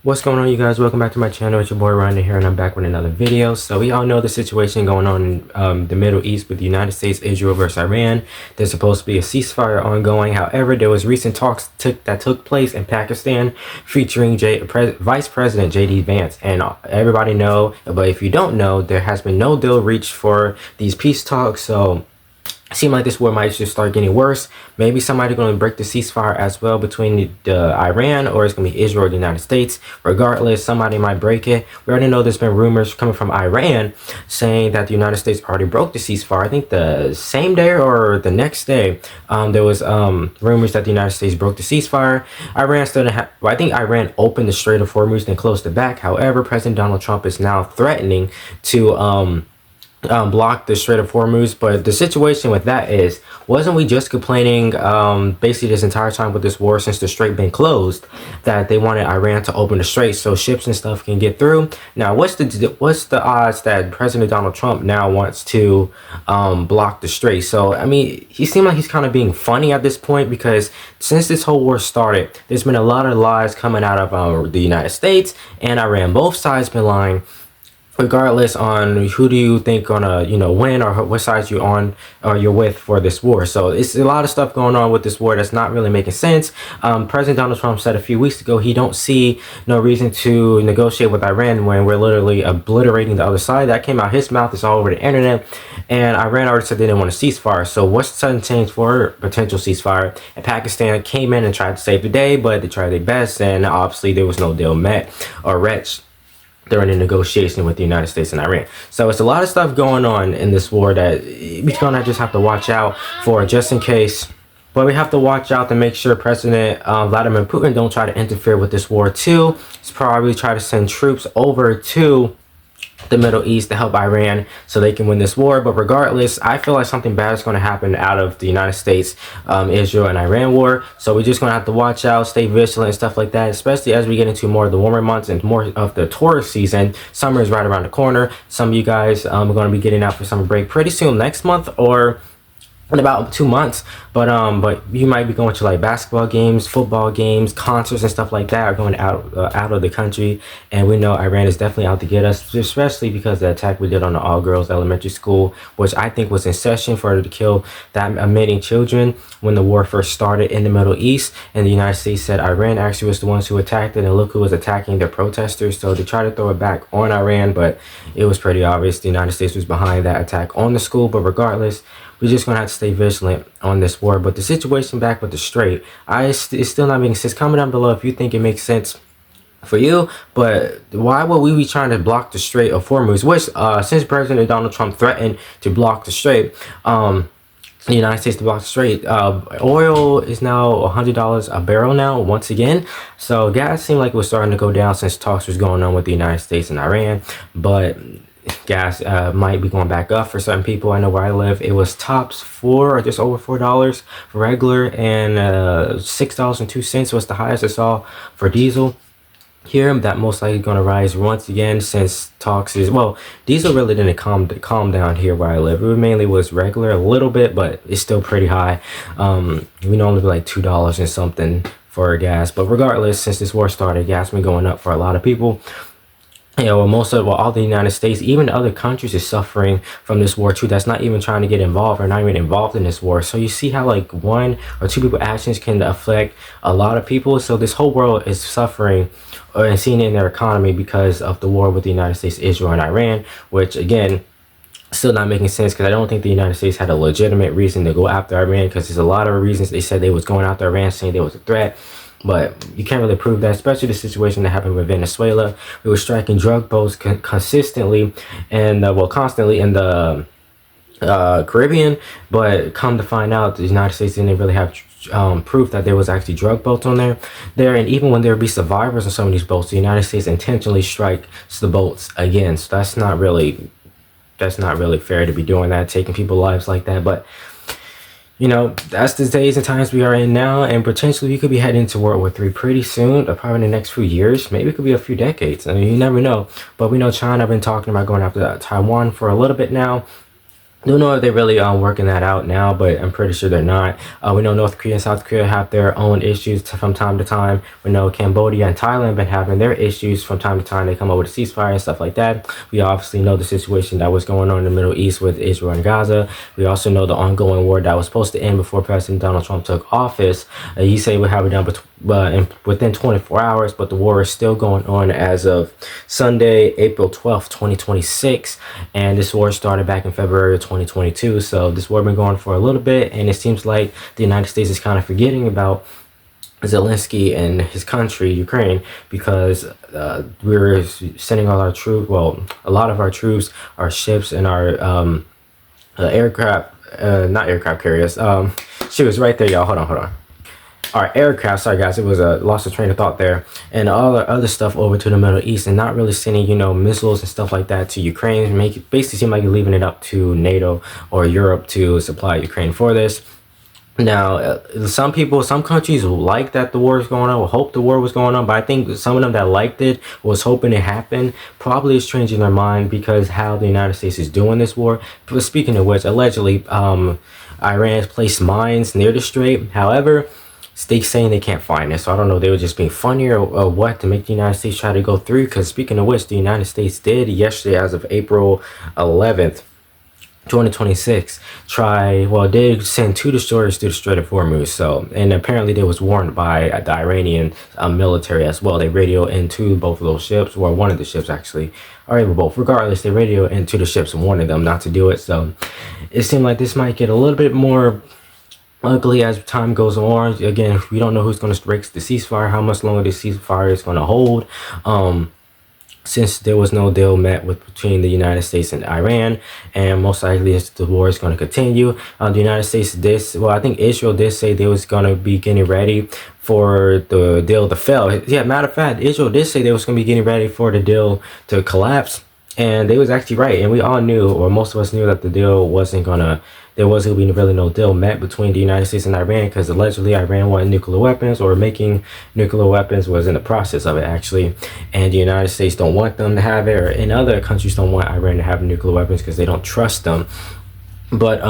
What's going on, you guys? Welcome back to my channel. It's your boy Ryan here, and I'm back with another video. So we all know the situation going on in the Middle East with the United States, Israel versus Iran. There's supposed to be a ceasefire ongoing. However, there was recent talks that took place in Pakistan featuring Vice President J.D. Vance. And everybody know, but if you don't know, there has been no deal reached for these peace talks. So it seems like this war might just start getting worse. Maybe somebody going to break the ceasefire as well between Iran, or it's going to be Israel or the United States. Regardless, somebody might break it. We already know there's been rumors coming from Iran saying that the United States already broke the ceasefire. I think the same day or the next day, there was rumors that the United States broke the ceasefire. Iran still didn't have, well, I think Iran opened the Strait of Hormuz and closed it back. However, President Donald Trump is now threatening to block the Strait of Hormuz. But the situation with that is, wasn't we just complaining basically this entire time with this war, since the strait been closed, that they wanted Iran to open the strait so ships and stuff can get through? Now what's the odds that President Donald Trump now wants to block the strait? So I mean, he seemed like he's kind of being funny at this point, because since this whole war started, there's been a lot of lies coming out of the United States and Iran. Both sides been lying regardless on who do you think gonna win, or what side you on or you're with for this war. So it's a lot of stuff going on with this war that's not really making sense. President Donald Trump said a few weeks ago he don't see no reason to negotiate with Iran when we're literally obliterating the other side. That came out his mouth. It's all over the internet. And Iran already said they didn't want a ceasefire. So what's the sudden change for a potential ceasefire? And Pakistan came in and tried to save the day, but they tried their best, and obviously there was no deal met or reached during the negotiation with the United States and Iran. So it's a lot of stuff going on in this war that we're gonna just have to watch out for, just in case. But we have to watch out to make sure President Vladimir Putin don't try to interfere with this war too. He's probably try to send troops over to the Middle East to help Iran so they can win this war. But regardless, I feel like something bad is going to happen out of the United States, Israel and Iran war. So we're just going to have to watch out, stay vigilant and stuff like that, especially as we get into more of the warmer months and more of the tourist season. Summer is right around the corner. Some of you guys are going to be getting out for summer break pretty soon, next month or in about 2 months. But you might be going to like basketball games, football games, concerts and stuff like that, are going out of the country. And we know Iran is definitely out to get us, especially because of the attack we did on the all-girls elementary school, which I think was in session for to kill that many children when the war first started in the Middle East. And the United States said Iran actually was the ones who attacked it, and look who was attacking the protesters. So they tried to throw it back on Iran, but it was pretty obvious the United States was behind that attack on the school. But regardless, we're just gonna have to stay vigilant on this war. But the situation back with the strait, it's still not making sense. Comment down below if you think it makes sense for you. But why would we be trying to block the Strait of Hormuz, which since President Donald Trump threatened to block the strait, the United States to block the strait, oil is now $100 a barrel now once again. So gas seemed like it was starting to go down since talks was going on with the United States and Iran. But gas might be going back up for certain people. I know where I live, it was tops $4 or just over $4 for regular, and $6.02 was the highest I saw for diesel here. That most likely going to rise once again, since talks is, well, diesel really didn't calm down here where I live. It mainly was regular a little bit, but it's still pretty high. We normally be like $2 and something for gas. But regardless, since this war started, gas been going up for a lot of people. All the United States, even other countries, is suffering from this war too, that's not even trying to get involved or not even involved in this war. So you see how like one or two people actions can affect a lot of people. So this whole world is suffering and seeing it in their economy because of the war with the United States, Israel and Iran, which again, still not making sense, because I don't think the United States had a legitimate reason to go after Iran, because there's a lot of reasons they said they was going after Iran, saying there was a threat. But you can't really prove that, especially the situation that happened with Venezuela. We were striking drug boats consistently and constantly in the Caribbean, but come to find out, the United States didn't really have proof that there was actually drug boats on there. And even when there would be survivors on some of these boats, the United States intentionally strikes the boats again. So that's not really fair to be doing that, taking people's lives like that. But that's the days and times we are in now, and potentially we could be heading to World War III pretty soon, or probably in the next few years. Maybe it could be a few decades. I mean, you never know. But we know China been talking about going after Taiwan for a little bit now. Don't know if they're really working that out now, but I'm pretty sure they're not. We know North Korea and South Korea have their own issues from time to time. We know Cambodia and Thailand have been having their issues from time to time. They come up with a ceasefire and stuff like that. We obviously know the situation that was going on in the Middle East with Israel and Gaza. We also know the ongoing war that was supposed to end before President Donald Trump took office. He said we'd have it done within 24 hours, but the war is still going on as of Sunday, April 12th, 2026. And this war started back in February of 2022. So this war been going for a little bit, and it seems like the United States is kind of forgetting about Zelensky and his country, Ukraine, because we're sending all our troops, well, a lot of our troops, our ships, and our aircraft, not aircraft carriers. She was right there, y'all. Hold on. Our aircraft, sorry guys, it was a lost of train of thought there, and all the other stuff over to the Middle East, and not really sending, you know, missiles and stuff like that to Ukraine. Make it basically seem like you're leaving it up to NATO or Europe to supply Ukraine for this. Now, some people, some countries like that the war is going on, hope the war was going on, but I think some of them that liked it was hoping it happened, probably is changing their mind because how the United States is doing this war. But speaking of which, allegedly, Iran has placed mines near the Strait. However, they saying they can't find it, so I don't know, they were just being funny or what to make the United States try to go through. Because speaking of which, the United States did yesterday, as of April 11th, 2026, did send 2 destroyers through the Strait of Hormuz. So, and apparently they was warned by the Iranian military as well. They radio into both of those ships, or one of the ships actually, or even both. Regardless, they radio into the ships and warning them not to do it. So it seemed like this might get a little bit more ugly as time goes on. Again, we don't know who's going to break the ceasefire, how much longer the ceasefire is going to hold. Since there was no deal met with between the United States and Iran, and most likely the war is going to continue. The United States did, well, I think Israel did say they was going to be getting ready for the deal to fail. Yeah, matter of fact, Israel did say they was going to be getting ready for the deal to collapse, and they was actually right. And we all knew, or most of us knew, that the deal wasn't gonna, there wasn't going to be really no deal met between the United States and Iran, because allegedly Iran wanted nuclear weapons, or making nuclear weapons, was in the process of it actually, and the United States don't want them to have it, and other countries don't want Iran to have nuclear weapons because they don't trust them. But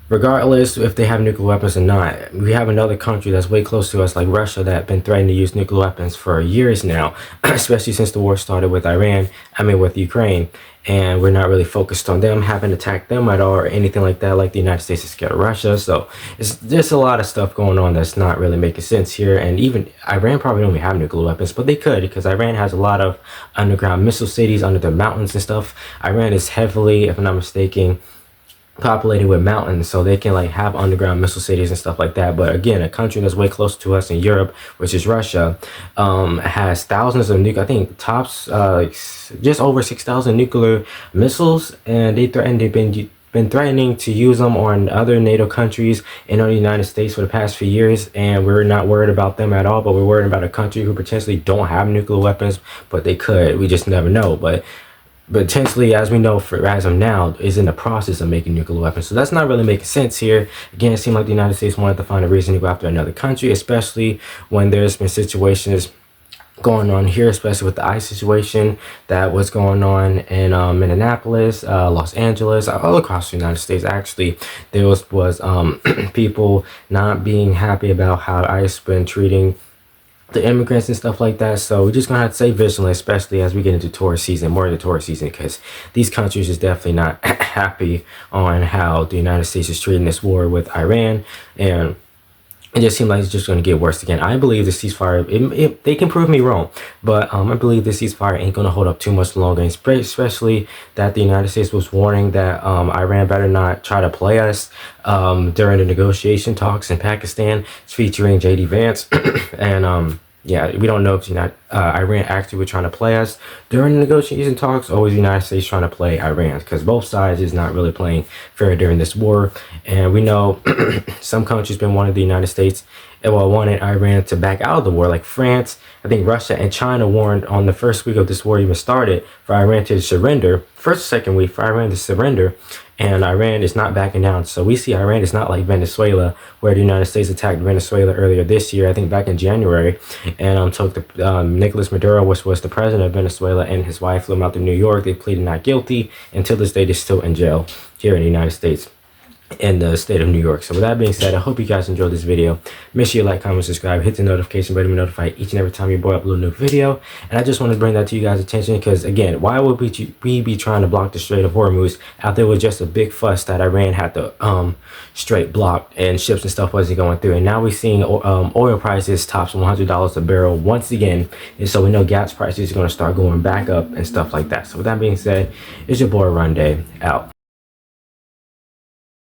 regardless if they have nuclear weapons or not, we have another country that's way close to us, like Russia, that been threatening to use nuclear weapons for years now, especially since the war started with with Ukraine. And we're not really focused on them, haven't attacked them at all or anything like that, like the United States is scared of Russia. So there's a lot of stuff going on that's not really making sense here. And even Iran probably don't even have nuclear weapons, but they could, because Iran has a lot of underground missile cities under the mountains and stuff. Iran is heavily, if I'm not mistaken, populated with mountains, so they can like have underground missile cities and stuff like that. But again, a country that's way close to us in Europe, which is Russia, has thousands of I think tops just over 6,000 nuclear missiles, and they've been threatening to use them on other NATO countries and on the United States for the past few years. And we're not worried about them at all, but we're worried about a country who potentially don't have nuclear weapons, but they could. We just never know. But potentially, as we know, as of now, is in the process of making nuclear weapons. So that's not really making sense here. Again, it seemed like the United States wanted to find a reason to go after another country, especially when there's been situations going on here, especially with the ICE situation that was going on in Minneapolis, Los Angeles, all across the United States. Actually, there was people not being happy about how ICE been treating the immigrants and stuff like that. So we're just gonna have to stay vigilant, especially as we get into tourist season, more into tourist season, because these countries is definitely not happy on how the United States is treating this war with Iran. And it just seems like it's just going to get worse again. I believe the ceasefire, they can prove me wrong, but I believe the ceasefire ain't going to hold up too much longer, especially that the United States was warning that Iran better not try to play us during the negotiation talks in Pakistan featuring J.D. Vance. And yeah, we don't know if Iran actually were trying to play us during the negotiation talks, or was the United States trying to play Iran, because both sides is not really playing fair during this war. And we know some countries been wanting the United States well, wanted Iran to back out of the war. Like France, I think Russia and China warned on the first week of this war even started for Iran to surrender. First or second week for Iran to surrender, and Iran is not backing down. So we see Iran is not like Venezuela, where the United States attacked Venezuela earlier this year, I think back in January, and took the Nicolas Maduro, which was the president of Venezuela, and his wife flew him out to New York. They pleaded not guilty. Until this day, they're still in jail here in the United States, in the state of New York. So with that being said, I hope you guys enjoyed this video. Make sure you like, comment, subscribe, hit the notification button to be notified each and every time your boy upload a new video. And I just want to bring that to you guys' attention because, again, why would we be trying to block the Strait of Hormuz out there was just a big fuss that Iran had the strait blocked and ships and stuff wasn't going through. And now we're seeing oil prices tops $100 a barrel once again. And so we know gas prices are going to start going back up and stuff like that. So with that being said, it's your boy Run Day out.